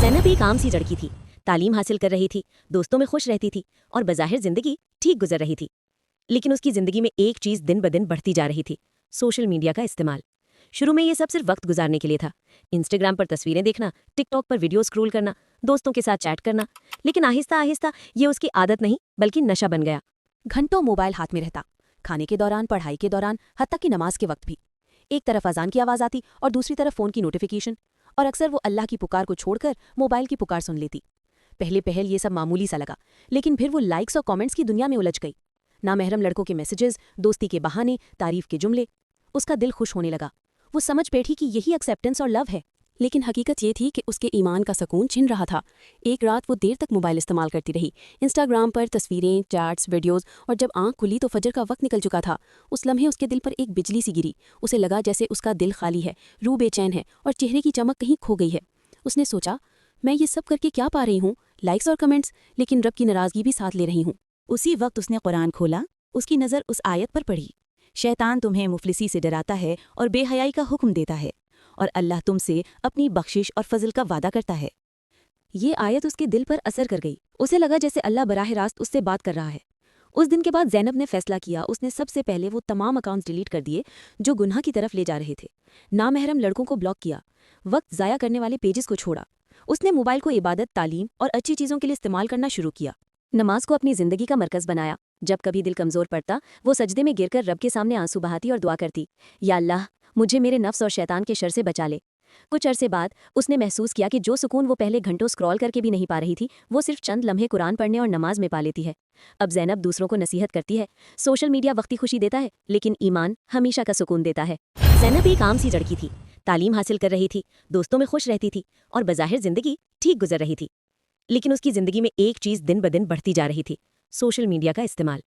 ज़ैनब एक आम सी लड़की थी। तालीम हासिल कर रही थी, दोस्तों में खुश रहती थी और बज़ाहिर ज़िंदगी ठीक गुजर रही थी। लेकिन उसकी ज़िंदगी में एक चीज़ दिन ब दिन बढ़ती जा रही थी, सोशल मीडिया का इस्तेमाल। शुरू में ये सब सिर्फ वक्त गुजारने के लिए था, इंस्टाग्राम पर तस्वीरें देखना, टिकटॉक पर वीडियो स्क्रॉल करना, दोस्तों के साथ चैट करना। लेकिन आहिस्ता आहिस्ता ये उसकी आदत नहीं बल्कि नशा बन गया। घंटों मोबाइल हाथ में रहता, खाने के दौरान, पढ़ाई के दौरान, हत्ता कि नमाज के वक्त भी। एक तरफ अजान की आवाज़ आती और दूसरी तरफ फ़ोन की नोटिफिकेशन, और अक्सर वो अल्लाह की पुकार को छोड़कर मोबाइल की पुकार सुन लेती। पहले पहल ये सब मामूली सा लगा, लेकिन फिर वो लाइक्स और कमेंट्स की दुनिया में उलझ गई। नामहरम लड़कों के मैसेजेस, दोस्ती के बहाने, तारीफ के जुमले। उसका दिल खुश होने लगा। वो समझ बैठी कि यही एक्सेप्टेंस और लव है। लेकिन हकीकत ये थी कि उसके ईमान का सुकून छिन रहा था। एक रात वो देर तक मोबाइल इस्तेमाल करती रही, इंस्टाग्राम पर तस्वीरें, चैट्स, वीडियोस, और जब आंख खुली तो फजर का वक्त निकल चुका था। उस लम्हे उसके दिल पर एक बिजली सी गिरी। उसे लगा जैसे उसका दिल खाली है, रूह बेचैन है और चेहरे की चमक कहीं खो गई है। उसने सोचा, मैं ये सब करके क्या पा रही हूँ? लाइक्स और कमेंट्स, लेकिन रब की नाराज़गी भी साथ ले रही हूँ। उसी वक्त उसने कुरान खोला। उसकी नज़र उस आयत पर पड़ी, शैतान तुम्हें मुफलिसी से डराता है और बेहयाई का हुक्म देता है, और अल्लाह तुमसे अपनी बख्शिश और फजल का वादा करता है। ये आयत उसके दिल पर असर कर गई। उसे लगा जैसे अल्लाह बराह रास्त उससे बात कर रहा है। उस दिन के बाद ज़ैनब ने फैसला किया, उसने सबसे पहले वो तमाम अकाउंट्स डिलीट कर दिए जो गुनाह की तरफ ले जा रहे थे। नामहरम लड़कों को ब्लॉक किया, वक्त ज़ाया करने वाले पेजेस को छोड़ा। उसने मोबाइल को इबादत, तालीम और अच्छी चीज़ों के लिए इस्तेमाल करना शुरू किया। नमाज को अपनी ज़िंदगी का मरकज़ बनाया। जब कभी दिल कमज़ोर पड़ता, वो सजदे में गिरकर रब के सामने आंसू बहाती और दुआ करती, या अल्लाह, मुझे मेरे नफ्स और शैतान के शर से बचा ले। कुछ अरसे बाद उसने महसूस किया कि जो सुकून वो पहले घंटों स्क्रॉल करके भी नहीं पा रही थी, वो सिर्फ चंद लम्हे कुरान पढ़ने और नमाज में पा लेती है। अब ज़ैनब दूसरों को नसीहत करती है, सोशल मीडिया वक्ती खुशी देता है, लेकिन ईमान हमेशा का सुकून देता है। ज़ैनब एक आम सी लड़की थी, तालीम हासिल कर रही थी, दोस्तों में खुश रहती थी और बज़ाहिर ज़िंदगी ठीक गुजर रही थी। लेकिन उसकी ज़िंदगी में एक चीज़ दिन ब दिन बढ़ती जा रही थी, सोशल मीडिया का इस्तेमाल।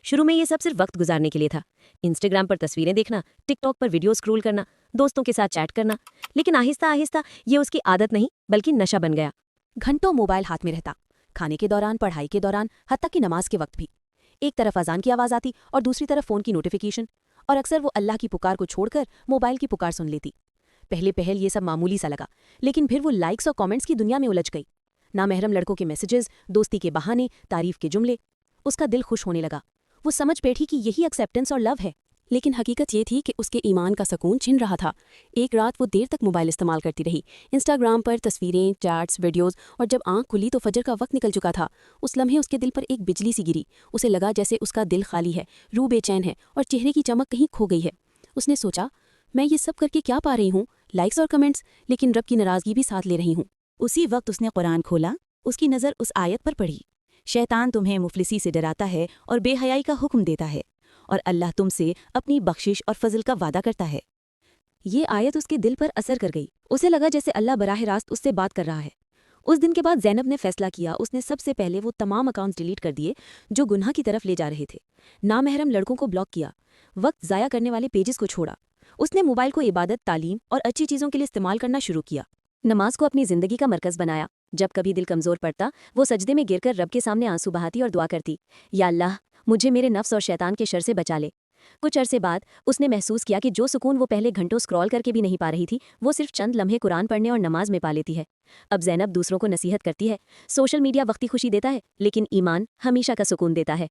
शुरू में ये सब सिर्फ वक्त गुजारने के लिए था, इंस्टाग्राम पर तस्वीरें देखना, टिकटॉक पर वीडियो स्क्रॉल करना, दोस्तों के साथ चैट करना। लेकिन आहिस्ता आहिस्ता ये उसकी आदत नहीं बल्कि नशा बन गया। घंटों मोबाइल हाथ में रहता, खाने के दौरान, पढ़ाई के दौरान, हत्ता कि नमाज के वक्त भी। एक तरफ अजान की आवाज़ आती और दूसरी तरफ फ़ोन की नोटिफिकेशन, और अक्सर वो अल्लाह की पुकार को छोड़कर मोबाइल की पुकार सुन लेती। पहले पहल ये सब मामूली सा लगा, लेकिन फिर वो लाइक्स और कमेंट्स की दुनिया में उलझ गई। नामहरम लड़कों के मैसेजेस, दोस्ती के बहाने, तारीफ के जुमले। उसका दिल खुश होने लगा। वो समझ बैठी कि यही एक्सेप्टेंस और लव है। लेकिन हकीकत ये थी कि उसके ईमान का सुकून छिन रहा था। एक रात वो देर तक मोबाइल इस्तेमाल करती रही, इंस्टाग्राम पर तस्वीरें, चैट्स, वीडियोस, और जब आंख खुली तो फजर का वक्त निकल चुका था। उस लम्हे उसके दिल पर एक बिजली सी गिरी। उसे लगा जैसे उसका दिल खाली है, रूह बेचैन है और चेहरे की चमक कहीं खो गई है। उसने सोचा, मैं ये सब करके क्या पा रही हूँ? लाइक्स और कमेंट्स, लेकिन रब की नाराज़गी भी साथ ले रही हूँ। उसी वक्त उसने कुरान खोला। उसकी नज़र उस आयत पर पड़ी, शैतान तुम्हें मुफलिसी से डराता है और बेहयाई का हुक्म देता है, और अल्लाह तुमसे अपनी बख्शिश और फजल का वादा करता है। ये आयत उसके दिल पर असर कर गई। उसे लगा जैसे अल्लाह बराह रास्त उससे बात कर रहा है। उस दिन के बाद ज़ैनब ने फैसला किया, उसने सबसे पहले वो तमाम अकाउंट्स डिलीट कर दिए जो गुनाह की तरफ ले जा रहे थे। नामहरम लड़कों को ब्लॉक किया, वक्त ज़ाया करने वाले पेजेस को छोड़ा। उसने मोबाइल को इबादत, तालीम और अच्छी चीज़ों के लिए इस्तेमाल करना शुरू किया। नमाज को अपनी ज़िंदगी का मरकज़ बनाया। जब कभी दिल कमज़ोर पड़ता, वो सजदे में गिरकर रब के सामने आंसू बहाती और दुआ करती, या अल्लाह, मुझे मेरे नफ्स और शैतान के शर से बचा ले। कुछ अरसे बाद उसने महसूस किया कि जो सुकून वो पहले घंटों स्क्रॉल करके भी नहीं पा रही थी, वो सिर्फ चंद लम्हे कुरान पढ़ने और नमाज में पा लेती है। अब ज़ैनब दूसरों को नसीहत करती है, सोशल मीडिया वक्ती खुशी देता है, लेकिन ईमान हमेशा का सुकून देता है।